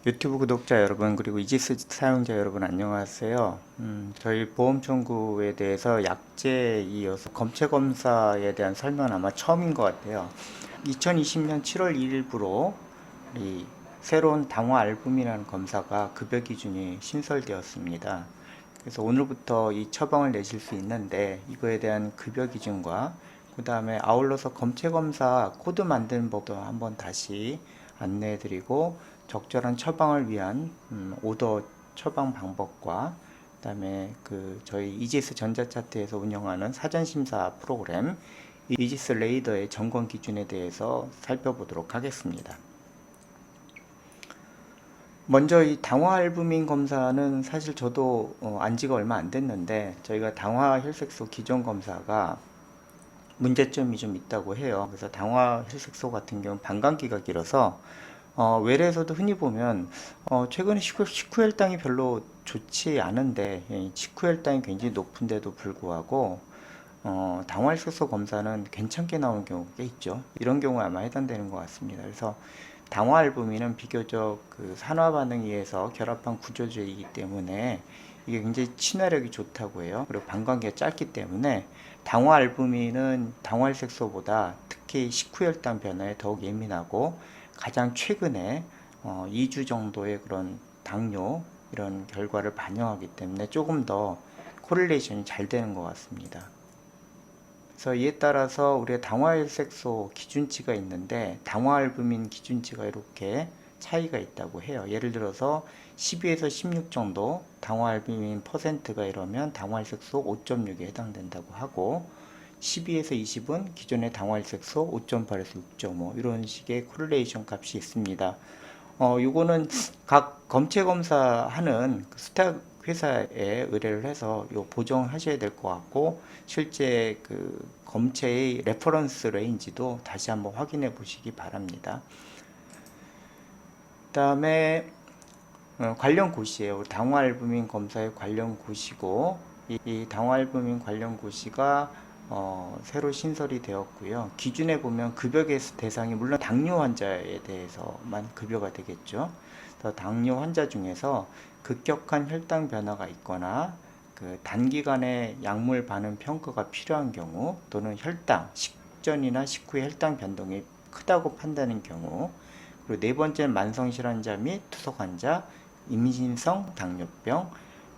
유튜브 구독자 여러분, 그리고 이지스 사용자 여러분, 안녕하세요. 저희 보험 청구에 대해서 약제에 이어서 검체 검사에 대한 설명은 아마 처음인 것 같아요. 2020년 7월 1일부로 이 새로운 당화 알부민이라는 검사가 급여 기준이 신설되었습니다. 그래서 오늘부터 이 처방을 내실 수 있는데, 이거에 대한 급여 기준과 그 다음에 아울러서 검체 검사 코드 만드는 법도 한번 다시 안내해 드리고, 적절한 처방을 위한 오더 처방 방법과 그다음에 저희 이지스 전자차트에서 운영하는 사전심사 프로그램 이지스 레이더의 점검 기준에 대해서 살펴보도록 하겠습니다. 먼저 이 당화알부민 검사는 사실 저도 안 지가 얼마 안 됐는데, 저희가 당화혈색소 기존 검사가 문제점이 좀 있다고 해요. 그래서 당화혈색소 같은 경우는 반감기가 길어서 외래에서도 흔히 보면 최근에 식후 혈당이 별로 좋지 않은데, 식후 혈당이 굉장히 높은데도 불구하고 당화혈색소 검사는 괜찮게 나오는 경우가 꽤 있죠. 이런 경우에 아마 해당되는 것 같습니다. 그래서 당화알부민은 비교적 산화 반응에 의해서 결합한 구조제이기 때문에 이게 굉장히 친화력이 좋다고 해요. 그리고 반감기가 짧기 때문에 당화알부민은 당화혈색소보다 특히 식후혈당 변화에 더욱 예민하고, 가장 최근에 2주 정도의 그런 당뇨 이런 결과를 반영하기 때문에 조금 더 코릴레이션이 잘 되는 것 같습니다. 그래서 이에 따라서 우리가 당화혈색소 기준치가 있는데, 당화알부민 기준치가 이렇게 차이가 있다고 해요. 예를 들어서 12에서 16 정도 당화알부민 퍼센트가 이러면 당화혈색소 5.6에 해당된다고 하고, 12에서 20은 기존의 당화혈색소 5.8에서 6.5 이런 식의 코릴레이션 값이 있습니다. 요거는 각 검체 검사하는 스탁 회사에 의뢰를 해서 요 보정하셔야 될 것 같고, 실제 검체의 레퍼런스 레인지도 다시 한번 확인해 보시기 바랍니다. 그 다음에 관련 고시예요. 당화알부민 검사의 관련 고시고, 이 당화알부민 관련 고시가 새로 신설이 되었고요. 기준에 보면 급여 대상이 물론 당뇨 환자에 대해서만 급여가 되겠죠. 당뇨 환자 중에서 급격한 혈당 변화가 있거나 단기간에 약물 반응 평가가 필요한 경우, 또는 혈당, 식전이나 식후의 혈당 변동이 크다고 판단하는 경우, 그리고 네 번째는 만성질환자 및 투석 환자, 임신성 당뇨병,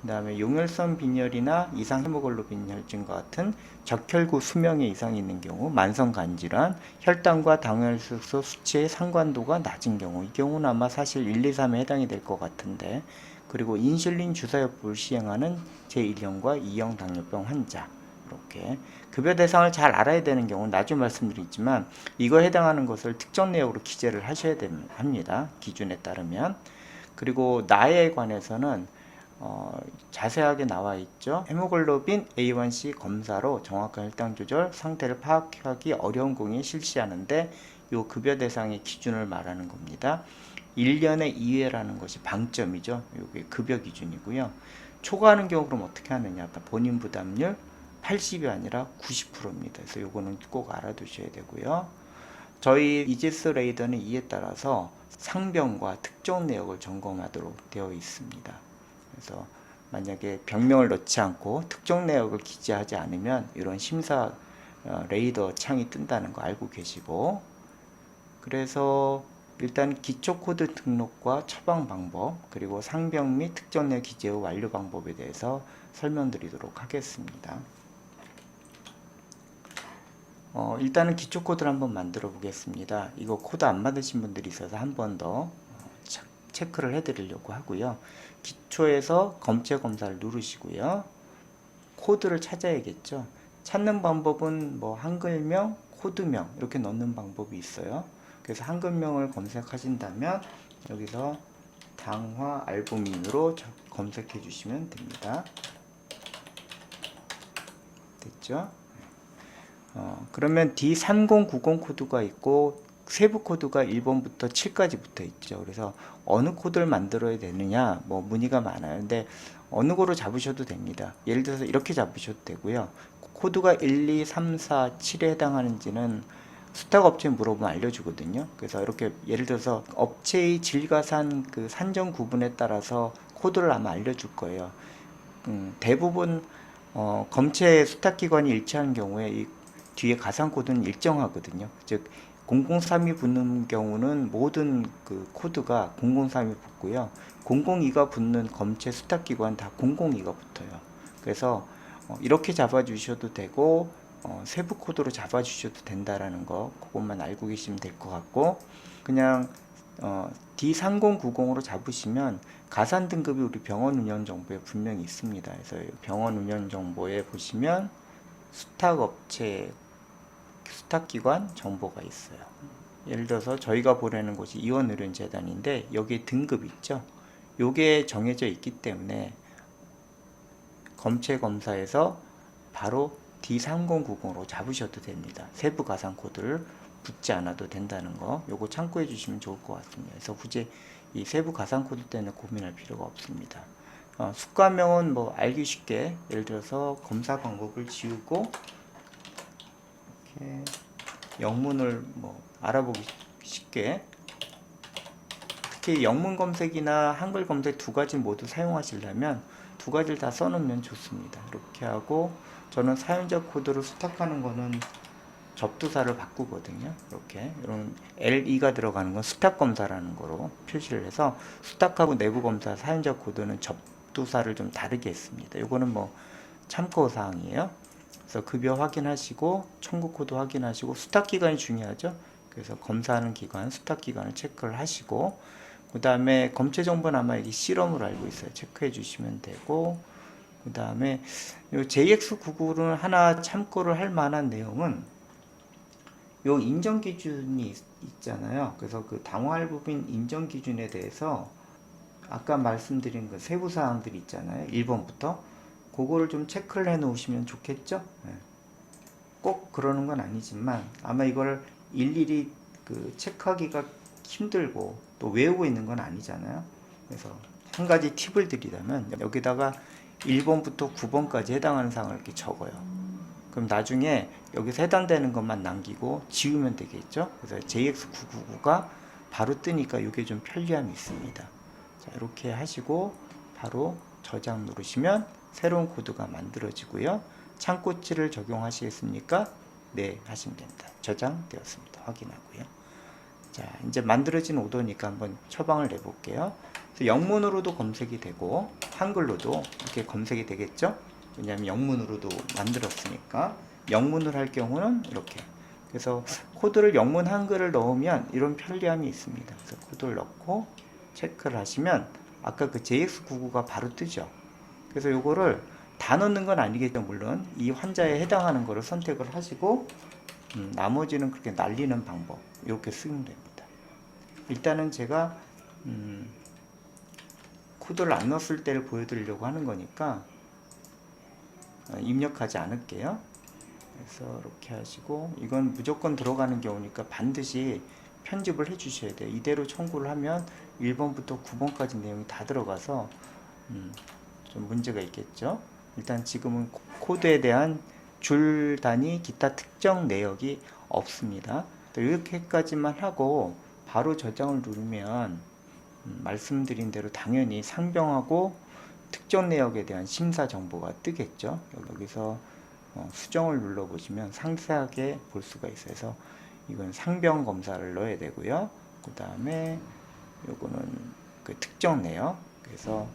그 다음에 용혈성 빈혈이나 이상 헤모글로빈 혈증과 같은 적혈구 수명에 이상이 있는 경우, 만성 간질환, 혈당과 당혈색소 수치의 상관도가 낮은 경우, 이 경우는 아마 사실 1, 2, 3에 해당이 될 것 같은데, 그리고 인슐린 주사요법을 시행하는 제1형과 2형 당뇨병 환자, 이렇게 급여 대상을 잘 알아야 되는 경우는 나중에 말씀드리지만, 이거에 해당하는 것을 특정 내역으로 기재를 하셔야 합니다. 기준에 따르면. 그리고 나이에 관해서는 자세하게 나와 있죠. 헤모글로빈 A1C 검사로 정확한 혈당 조절 상태를 파악하기 어려운 공에 실시하는데, 이 급여 대상의 기준을 말하는 겁니다. 1년의 2회라는 것이 방점이죠. 이게 급여 기준이고요. 초과하는 경우 그럼 어떻게 하느냐? 본인 부담률 80이 아니라 90%입니다. 그래서 이거는 꼭 알아두셔야 되고요. 저희 이지스 레이더는 이에 따라서 상병과 특정 내역을 점검하도록 되어 있습니다. 그래서 만약에 병명을 넣지 않고 특정 내역을 기재하지 않으면 이런 심사 레이더 창이 뜬다는 거 알고 계시고, 그래서 일단 기초 코드 등록과 처방 방법, 그리고 상병 및 특정 내역 기재 후 완료 방법에 대해서 설명드리도록 하겠습니다. 일단은 기초 코드를 한번 만들어 보겠습니다. 이거 코드 안 만드신 분들이 있어서 한 번 더 체크를 해 드리려고 하고요. 기초에서 검체 검사를 누르시고요. 코드를 찾아야겠죠. 찾는 방법은 뭐 한글명, 코드명 이렇게 넣는 방법이 있어요. 그래서 한글명을 검색하신다면 여기서 당화 알부민으로 검색해 주시면 됩니다. 됐죠? 그러면 D3090 코드가 있고 세부 코드가 1번부터 7까지 붙어 있죠. 그래서 어느 코드를 만들어야 되느냐 문의가 많아요. 근데 어느 거로 잡으셔도 됩니다. 예를 들어서 이렇게 잡으셔도 되고요. 코드가 1, 2, 3, 4, 7에 해당하는지는 수탁 업체 물어보면 알려주거든요. 그래서 이렇게 예를 들어서 업체의 질가산 그 산정 구분에 따라서 코드를 아마 알려줄 거예요. 대부분 검체 수탁기관이 일치하는 경우에 이 뒤에 가상 코드는 일정하거든요. 즉 003이 붙는 경우는 모든 그 코드가 003이 붙고요. 002가 붙는 검체 수탁기관 다 002가 붙어요. 그래서 이렇게 잡아주셔도 되고 세부 코드로 잡아주셔도 된다라는 거, 그것만 알고 계시면 될 것 같고, 그냥 D3090으로 잡으시면 가산 등급이 우리 병원 운영 정보에 분명히 있습니다. 그래서 병원 운영 정보에 보시면 수탁업체, 수탁기관 정보가 있어요. 예를 들어서 저희가 보내는 곳이 이원의료인재단인데 여기에 등급 있죠. 요게 정해져 있기 때문에 검체 검사에서 바로 D3090으로 잡으셔도 됩니다. 세부 가상 코드를 붙지 않아도 된다는 거, 요거 참고해 주시면 좋을 것 같습니다. 그래서 굳이 이 세부 가상 코드 때문에 고민할 필요가 없습니다. 수가명은 뭐 알기 쉽게, 예를 들어서 검사 방법을 지우고 이렇게 영문을 뭐 알아보기 쉽게, 특히 영문 검색이나 한글 검색 두 가지 모두 사용하시려면 두 가지를 다 써놓으면 좋습니다. 이렇게 하고, 저는 사용자 코드를 수탁하는 거는 접두사를 바꾸거든요. 이렇게 이런 LE가 들어가는 건 수탁 검사라는 거로 표시를 해서, 수탁하고 내부 검사 사용자 코드는 접두사를 좀 다르게 했습니다. 이거는 뭐 참고 사항이에요. 그래서 급여 확인하시고 청구 코드 확인하시고, 수탁 기간이 중요하죠. 그래서 검사하는 기간, 수탁 기간을 체크를 하시고, 그 다음에 검체 정보는 아마 이게 실험으로 알고 있어요. 체크해 주시면 되고, 그 다음에 요 JX99는 하나 참고를 할 만한 내용은 요 인정 기준이 있잖아요. 그래서 그 당화알부민 인정 기준에 대해서 아까 말씀드린 그 세부 사항들이 있잖아요. 1번부터 그거를 좀 체크를 해 놓으시면 좋겠죠. 꼭 그러는 건 아니지만 아마 이걸 일일이 그 체크하기가 힘들고 또 외우고 있는 건 아니잖아요. 그래서 한 가지 팁을 드리자면 여기다가 1번부터 9번까지 해당하는 사항을 이렇게 적어요. 그럼 나중에 여기서 해당되는 것만 남기고 지우면 되겠죠. 그래서 JX999가 바로 뜨니까 이게 좀 편리함이 있습니다. 자, 이렇게 하시고 바로 저장 누르시면 새로운 코드가 만들어지고요. 창고치를 적용하시겠습니까? 네, 하시면 됩니다. 저장되었습니다. 확인하고요. 자, 이제 만들어진 오더니까 한번 처방을 내볼게요. 그래서 영문으로도 검색이 되고 한글로도 이렇게 검색이 되겠죠. 왜냐하면 영문으로도 만들었으니까. 영문을 할 경우는 이렇게, 그래서 코드를 영문 한글을 넣으면 이런 편리함이 있습니다. 그래서 코드를 넣고 체크를 하시면 아까 그 JX99가 바로 뜨죠. 그래서 요거를 다 넣는 건 아니겠죠. 물론 이 환자에 해당하는 거를 선택을 하시고 나머지는 그렇게 날리는 방법 이렇게 쓰면 됩니다. 일단은 제가 코드를 안 넣었을 때를 보여드리려고 하는 거니까 입력하지 않을게요. 그래서 이렇게 하시고, 이건 무조건 들어가는 경우니까 반드시 편집을 해 주셔야 돼요. 이대로 청구를 하면 1번부터 9번까지 내용이 다 들어가서 좀 문제가 있겠죠. 일단 지금은 코드에 대한 줄 단위 기타 특정 내역이 없습니다. 이렇게까지만 하고 바로 저장을 누르면 말씀드린 대로 당연히 상병하고 특정 내역에 대한 심사 정보가 뜨겠죠. 여기서 수정을 눌러 보시면 상세하게 볼 수가 있어요. 그래서 이건 상병 검사를 넣어야 되고요. 그 다음에 요거는 그 특정 내역, 그래서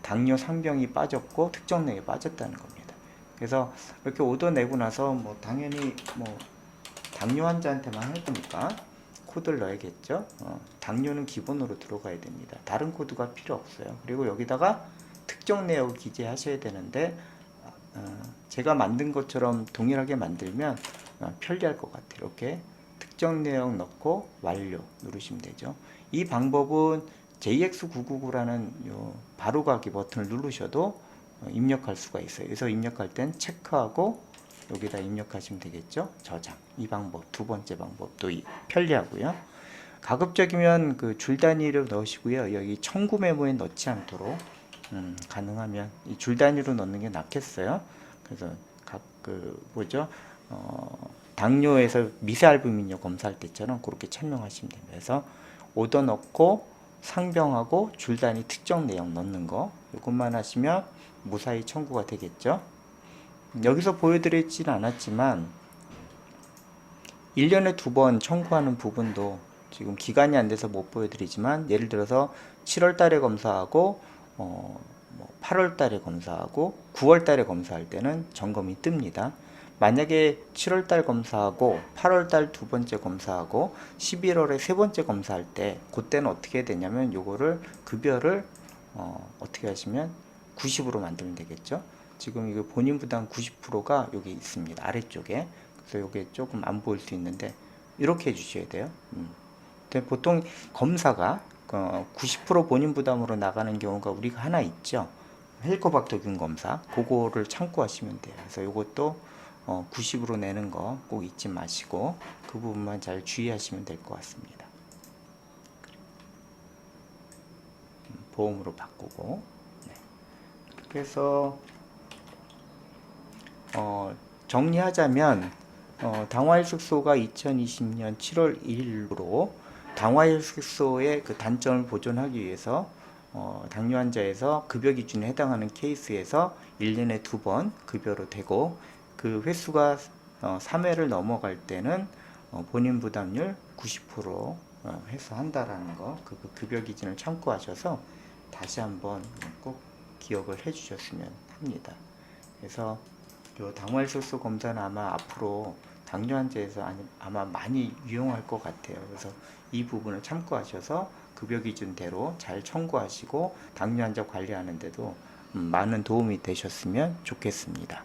당뇨 상병이 빠졌고 특정 내역이 빠졌다는 겁니다. 그래서 이렇게 오더 내고 나서 뭐 당연히 뭐 당뇨 환자한테만 할 거니까 코드를 넣어야겠죠. 당뇨는 기본으로 들어가야 됩니다. 다른 코드가 필요 없어요. 그리고 여기다가 특정 내역을 기재하셔야 되는데 제가 만든 것처럼 동일하게 만들면 편리할 것 같아요. 이렇게 특정 내역 넣고 완료 누르시면 되죠. 이 방법은 JX999라는 요 바로가기 버튼을 누르셔도 입력할 수가 있어요. 그래서 입력할 땐 체크하고 여기다 입력하시면 되겠죠. 저장. 이 방법, 두 번째 방법도 편리하고요. 가급적이면 그 줄 단위로 넣으시고요. 여기 청구 메모에 넣지 않도록 가능하면 이 줄 단위로 넣는 게 낫겠어요. 그래서 각 그 뭐죠? 당뇨에서 미세알부민요 검사할 때처럼 그렇게 체명하시면 됩니다. 그래서 오더 넣고 상병하고 줄단위 특정 내용 넣는 거 이것만 하시면 무사히 청구가 되겠죠. 여기서 보여드리진 않았지만 1년에 2번 청구하는 부분도 지금 기간이 안 돼서 못 보여드리지만, 예를 들어서 7월 달에 검사하고 8월 달에 검사하고 9월 달에 검사할 때는 점검이 뜹니다. 만약에 7월 달 검사하고 8월 달 두 번째 검사하고 11월에 세 번째 검사할 때, 그때는 어떻게 되냐면 요거를 급여를 어떻게 하시면 90으로 만들면 되겠죠. 지금 이거 본인 부담 90%가 여기 있습니다. 아래쪽에. 그래서 이게 조금 안 보일 수 있는데 이렇게 해주셔야 돼요. 근데 보통 검사가 90% 본인 부담으로 나가는 경우가 우리가 하나 있죠. 헬리코박터균 검사, 그거를 참고하시면 돼요. 그래서 이것도 90으로 내는 거 꼭 잊지 마시고 그 부분만 잘 주의하시면 될 것 같습니다. 보험으로 바꾸고. 네. 그래서 정리하자면 당화혈색소가 2020년 7월 1일로 당화혈색소의 그 단점을 보존하기 위해서 당뇨 환자에서 급여 기준에 해당하는 케이스에서 1년에 2번 급여로 되고, 그 횟수가 3회를 넘어갈 때는 본인 부담률 90% 해서 한다라는 거, 그 급여 기준을 참고하셔서 다시 한번 꼭 기억을 해 주셨으면 합니다. 그래서 요 당화혈색소 검사는 아마 앞으로 당뇨 환자에서 아마 많이 유용할 것 같아요. 그래서 이 부분을 참고하셔서 급여 기준대로 잘 청구하시고 당뇨 환자 관리하는 데도 많은 도움이 되셨으면 좋겠습니다.